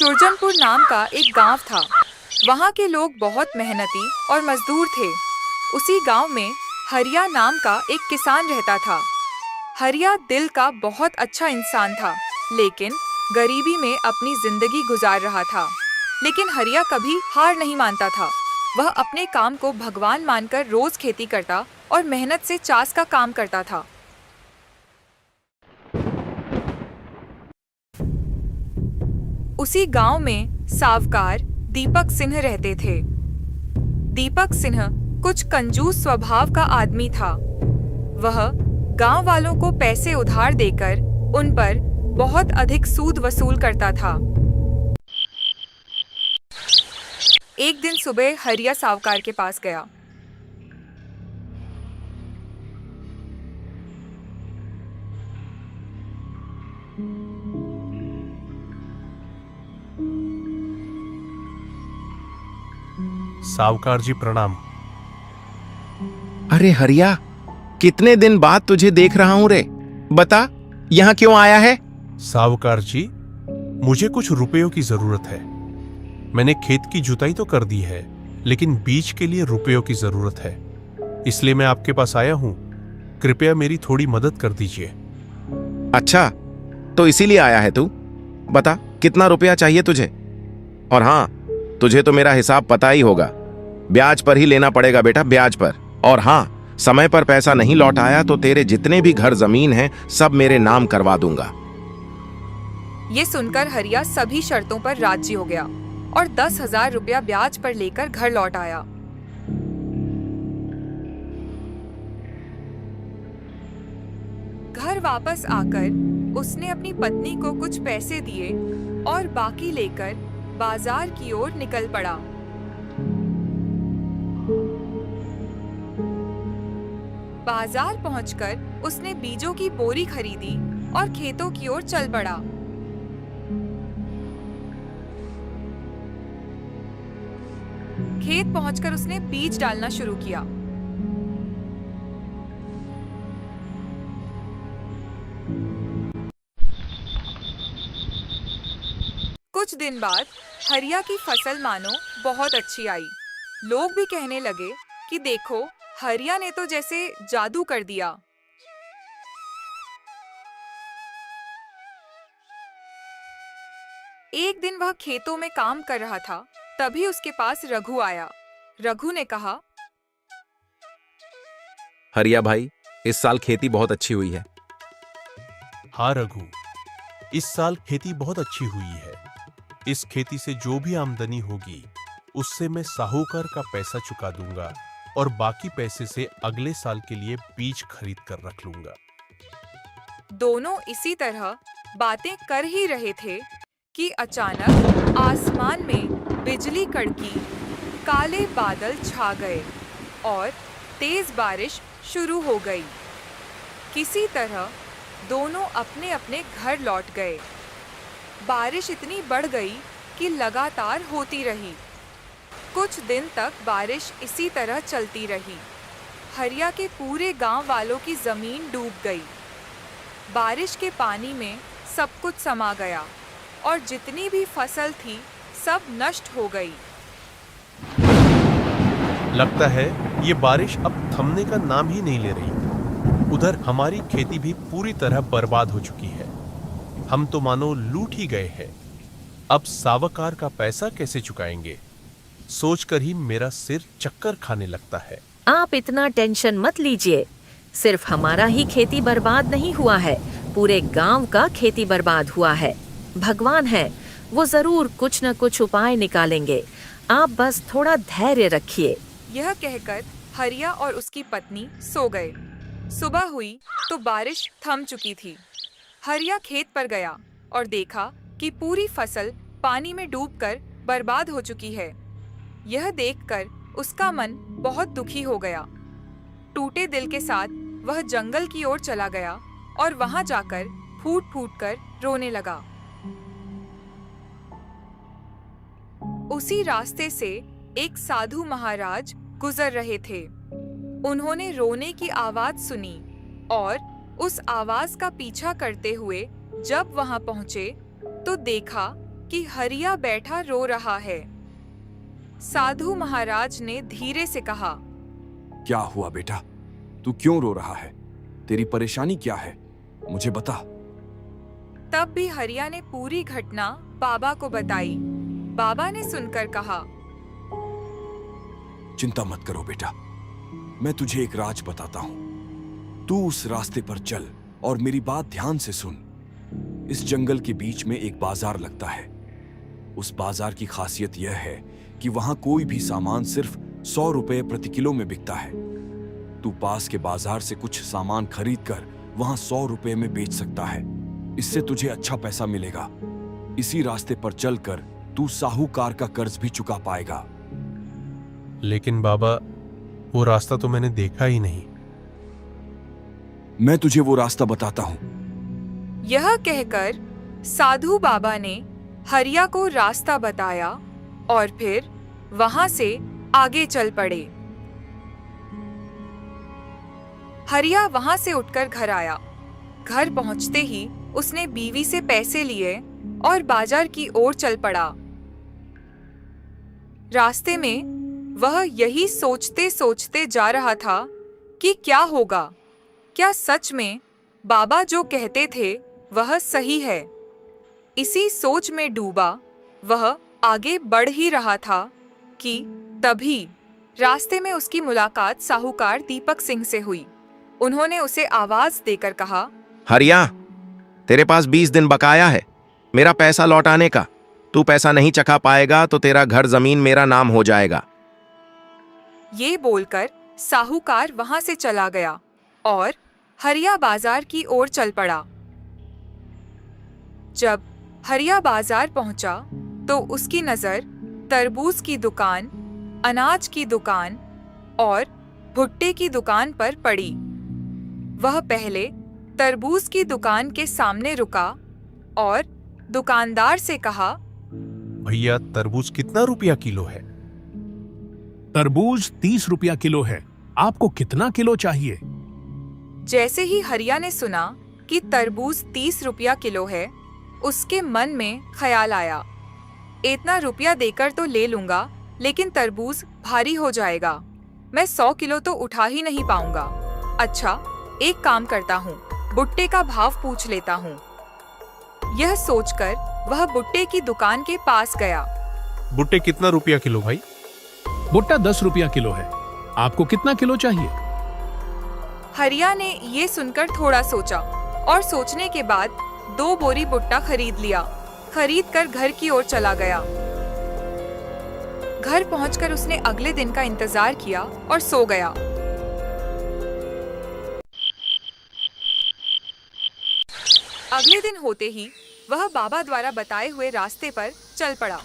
सुरजनपुर नाम का एक गांव था। वहां के लोग बहुत मेहनती और मजदूर थे। उसी गांव में हरिया नाम का एक किसान रहता था। हरिया दिल का बहुत अच्छा इंसान था, लेकिन गरीबी में अपनी जिंदगी गुजार रहा था। लेकिन हरिया कभी हार नहीं मानता था। वह अपने काम को भगवान मानकर रोज खेती करता और मेहनत से चास का काम करता था। उसी गांव में सावकार दीपक सिंह रहते थे। दीपक सिंह कुछ कंजूस स्वभाव का आदमी था। वह गांव वालों को पैसे उधार देकर उन पर बहुत अधिक सूद वसूल करता था। एक दिन सुबह हरिया सावकार के पास गया। सावकार जी प्रणाम। अरे हरिया, कितने दिन बाद तुझे देख रहा हूं रे। बता, यहाँ क्यों आया है? सावकार जी, मुझे कुछ रुपयों की जरूरत है। मैंने खेत की जुताई तो कर दी है, लेकिन बीज के लिए रुपयों की जरूरत है। इसलिए मैं आपके पास आया हूं। कृपया मेरी थोड़ी मदद कर दीजिए। अच्छा, तो इसीलिए आया है तू? बता, कितना रुपया चाहिए तुझे? और हाँ, तुझे तो मेरा हिसाब पता ही होगा। ब्याज पर ही लेना पड़ेगा बेटा, ब्याज पर। और हाँ, समय पर पैसा नहीं लौट आया तो तेरे जितने भी घर जमीन हैं सब मेरे नाम करवा दूंगा। ये सुनकर हरिया सभी शर्तों पर राजी हो गया और 10,000 रुपया ब्याज पर लेकर घर लौट आया। घर वापस आकर उसने अपनी पत्नी को कुछ पैसे दिए और बाकी लेकर बाजार की ओर निकल पड़ा। बाजार पहुंचकर उसने बीजों की बोरी खरीदी और खेतों की ओर चल पड़ा। खेत पहुंचकर उसने बीज डालना शुरू किया। कुछ दिन बाद हरिया की फसल मानो बहुत अच्छी आई। लोग भी कहने लगे कि देखो, हरिया ने तो जैसे जादू कर दिया। एक दिन वह खेतों में काम कर रहा था, तभी उसके पास रघु आया। रघु ने कहा, हरिया भाई, इस साल खेती बहुत अच्छी हुई है। हाँ रघु, इस साल खेती बहुत अच्छी हुई है। इस खेती से जो भी आमदनी होगी उससे मैं साहूकार का पैसा चुका दूंगा और बाकी पैसे से अगले साल के लिए बीज खरीद कर रख लूंगा। दोनों इसी तरह बातें कर ही रहे थे कि अचानक आसमान में बिजली कड़की, काले बादल छा गए और तेज बारिश शुरू हो गई। किसी तरह दोनों अपने अपने घर लौट गए। बारिश इतनी बढ़ गई कि लगातार होती रही। कुछ दिन तक बारिश इसी तरह चलती रही। हरिया के पूरे गांव वालों की जमीन डूब गई। बारिश के पानी में सब कुछ समा गया और जितनी भी फसल थी सब नष्ट हो गई। लगता है ये बारिश अब थमने का नाम ही नहीं ले रही। उधर हमारी खेती भी पूरी तरह बर्बाद हो चुकी है। हम तो मानो लूट ही गए हैं। अब सावकार का पैसा कैसे चुकाएंगे, सोचकर ही मेरा सिर चक्कर खाने लगता है। आप इतना टेंशन मत लीजिए। सिर्फ हमारा ही खेती बर्बाद नहीं हुआ है, पूरे गांव का खेती बर्बाद हुआ है। भगवान है, वो जरूर कुछ न कुछ उपाय निकालेंगे। आप बस थोड़ा धैर्य रखिए। यह कहकर हरिया और उसकी पत्नी सो गए। सुबह हुई तो बारिश थम चुकी थी। हरिया खेत पर गया और देखा कि पूरी फसल पानी में डूबकर बर्बाद हो चुकी है। यह देखकर उसका मन बहुत दुखी हो गया। टूटे दिल के साथ वह जंगल की ओर चला गया और वहां जाकर फूट फूट कर रोने लगा। उसी रास्ते से एक साधु महाराज गुजर रहे थे। उन्होंने रोने की आवाज सुनी और उस आवाज का पीछा करते हुए जब वहां पहुंचे तो देखा कि हरिया बैठा रो रहा है। साधु महाराज ने धीरे से कहा, क्या हुआ बेटा? तू क्यों रो रहा है? तेरी परेशानी क्या है? मुझे बता। तब भी हरिया ने पूरी घटना बाबा को बताई। बाबा ने सुनकर कहा, चिंता मत करो बेटा, मैं तुझे एक राज बताता हूं। तू उस रास्ते पर चल और मेरी बात ध्यान से सुन। इस जंगल के बीच में एक बाजार लगता है। उस बाजार की खासियत यह है कि वहां कोई भी सामान सिर्फ 100 रुपए प्रति किलो में बिकता है। तू पास के बाजार से कुछ सामान खरीद कर वहां 100 रुपए में बेच सकता है। इससे तुझे अच्छा पैसा मिलेगा। इसी रास्ते पर चलकर तू साहूकार का कर्ज भी चुका पाएगा। लेकिन बाबा, वो रास्ता तो मैंने देखा ही नहीं। मैं तुझे वो रास्ता बताता हूं। यह कहकर साधु बाबा ने हरिया को रास्ता बताया और फिर वहां से आगे चल पड़े। हरिया वहां से उठकर घर आया। घर पहुंचते ही उसने बीवी से पैसे लिए और बाजार की ओर चल पड़ा। रास्ते में वह यही सोचते सोचते जा रहा था कि क्या होगा, क्या सच में बाबा जो कहते थे वह सही है। इसी सोच में डूबा वह आगे बढ़ ही रहा था कि तभी रास्ते में उसकी मुलाकात साहूकार दीपक सिंह से हुई। उन्होंने उसे आवाज देकर कहा, हरिया, तेरे पास 20 दिन बकाया है मेरा पैसा लौटाने का। तू पैसा नहीं चखा पाएगा तो तेरा घर जमीन मेरा नाम हो जाएगा। ये बोलकर साहूकार वहां से चला गया और हरिया बाजार की ओर चल पड़ा। जब हरिया बाजार पहुंचा तो उसकी नजर तरबूज की दुकान, अनाज की दुकान और भुट्टे की दुकान पर पड़ी। वह पहले तरबूज की दुकान के सामने रुका और दुकानदार से कहा, भैया, तरबूज कितना रुपया किलो है? तरबूज 30 रुपया किलो है। आपको कितना किलो चाहिए? जैसे ही हरिया ने सुना कि तरबूज 30 रुपया किलो है, उसके मन में ख्याल आया, इतना रुपया देकर तो ले लूंगा, लेकिन तरबूज भारी हो जाएगा। मैं 100 किलो तो उठा ही नहीं पाऊंगा। अच्छा, एक काम करता हूँ, भुट्टे का भाव पूछ लेता हूँ। यह सोचकर वह भुट्टे की दुकान के पास गया। भुट्टे कितना रुपया किलो भाई? भुट्टा 10 रुपया किलो है। आपको कितना किलो चाहिए? हरिया ने ये सुनकर थोड़ा सोचा और सोचने के बाद 2 बोरी भुट्टा खरीद लिया। खरीद कर घर की ओर चला गया। घर पहुंचकर उसने अगले दिन का इंतजार किया और सो गया। अगले दिन होते ही वह बाबा द्वारा बताए हुए रास्ते पर चल पड़ा।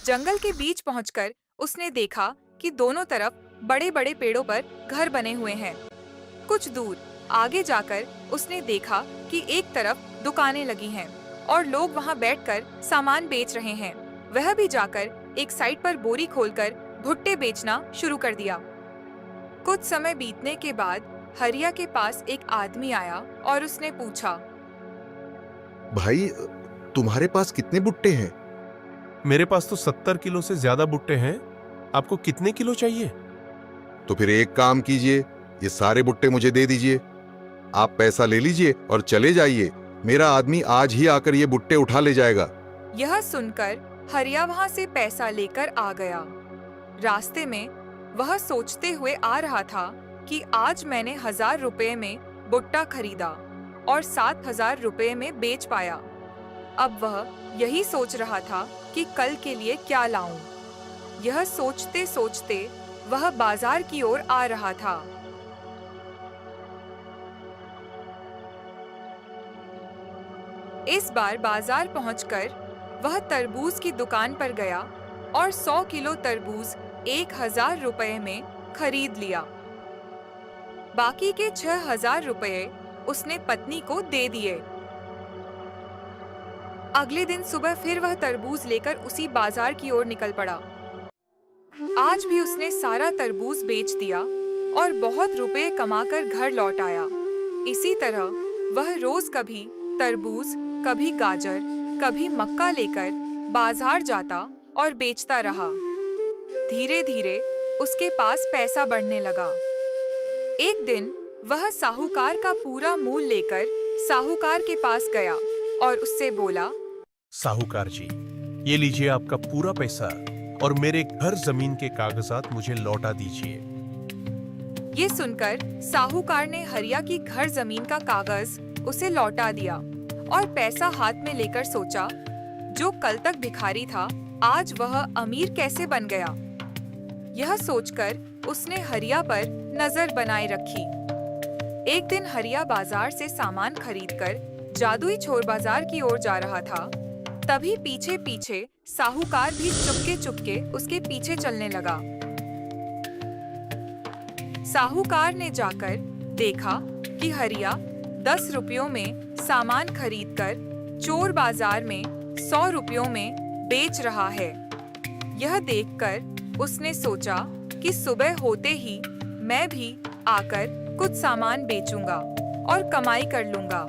जंगल के बीच पहुंचकर उसने देखा कि दोनों तरफ बड़े बड़े पेड़ों पर घर बने हुए हैं। कुछ दूर आगे जाकर उसने देखा कि एक तरफ दुकानें लगी हैं और लोग वहां बैठकर सामान बेच रहे हैं। वह भी जाकर एक साइड पर बोरी खोलकर भुट्टे बेचना शुरू कर दिया। कुछ समय बीतने के बाद हरिया के पास एक आदमी आया और उसने पूछा, भाई, तुम्हारे पास कितने भुट्टे हैं? मेरे पास तो 70 किलो से ज्यादा भुट्टे हैं। आपको कितने किलो चाहिए? तो फिर एक काम कीजिए, ये सारे भुट्टे मुझे दे दीजिए। आप पैसा ले लीजिए और चले जाइए। मेरा आदमी आज ही आकर ये भुट्टे उठा ले जाएगा। यह सुनकर हरिया वहां से पैसा लेकर आ गया। रास्ते में वह सोचते हुए आ रहा था कि आज मैंने 1000 रुपए में भुट्टा खरीदा और 7000 रुपए में बेच पाया। अब वह यही सोच रहा था कि कल के लिए क्या लाऊं। यह सोचते सोचते वह बाजार की ओर आ रहा था। इस बार बाजार पहुंचकर वह तरबूज की दुकान पर गया और 100 किलो तरबूज 1000 रुपए में खरीद लिया। बाकी के 6000 रुपए उसने पत्नी को दे दिए। अगले दिन सुबह फिर वह तरबूज लेकर उसी बाजार की ओर निकल पड़ा। आज भी उसने सारा तरबूज बेच दिया और बहुत रुपए कमाकर घर लौट आया। इसी तरह वह रोज कभी तरबूज, कभी गाजर, कभी मक्का लेकर बाजार जाता और बेचता रहा। धीरे धीरे उसके पास पैसा बढ़ने लगा। एक दिन वह साहूकार का पूरा मूल लेकर साहूकार के पास गया और उससे बोला, साहूकार जी, ये लीजिए आपका पूरा पैसा और मेरे घर जमीन के कागजात मुझे लौटा दीजिए। ये सुनकर साहूकार ने हरिया की घर जमीन का कागज उसे लौटा दिया और पैसा हाथ में लेकर सोचा, जो कल तक भिखारी था आज वह अमीर कैसे बन गया। यह सोचकर उसने हरिया पर नजर बनाए रखी। एक दिन हरिया बाजार से सामान खरीदकर जादुई चोर बाजार की ओर जा रहा था। तभी पीछे पीछे साहूकार भी चुपके चुपके उसके पीछे चलने लगा। साहूकार ने जाकर देखा कि हरिया 10 रुपयों में सामान खरीदकर चोर बाजार में 100 रुपयों में बेच रहा है। यह देखकर उसने सोचा कि सुबह होते ही मैं भी आकर कुछ सामान बेचूंगा और कमाई कर लूंगा।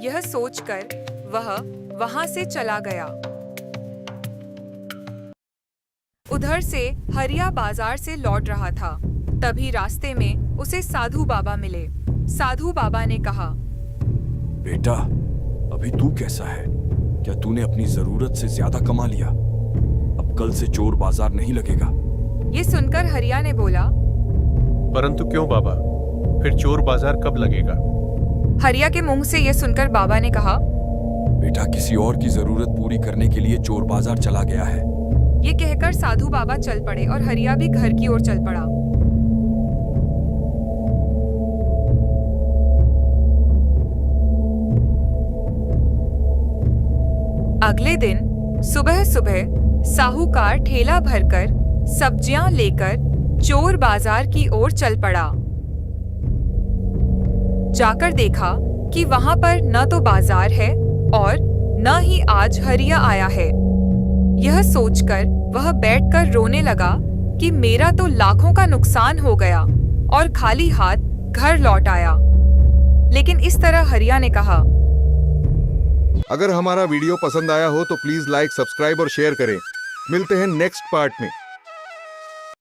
यह सोचकर वह वहां से चला गया। उधर से हरिया बाजार से लौट रहा था। तभी रास्ते में उसे साधु बाबा मिले। साधु बाबा ने कहा, बेटा, अभी तू कैसा है? क्या तूने अपनी जरूरत से ज्यादा कमा लिया? अब कल से चोर बाजार नहीं लगेगा। ये सुनकर हरिया ने बोला, परंतु क्यों बाबा, फिर चोर बाजार कब लगेगा? हरिया के मुंह से ये सुनकर बाबा ने कहा, बेटा, किसी और की जरूरत पूरी करने के लिए चोर बाजार चला गया है। ये कहकर साधु बाबा चल पड़े और हरिया भी घर की ओर चल पड़ा। अगले दिन सुबह सुबह साहूकार ठेला भरकर सब्जियां लेकर चोर बाजार की ओर चल पड़ा। जाकर देखा कि वहां पर न तो बाजार है और न ही आज हरिया आया है। यह सोचकर वह बैठकर रोने लगा कि मेरा तो लाखों का नुकसान हो गया और खाली हाथ घर लौट आया। लेकिन इस तरह हरिया ने कहा, अगर हमारा वीडियो पसंद आया हो तो प्लीज लाइक, सब्सक्राइब और शेयर करें। मिलते हैं नेक्स्ट पार्ट में।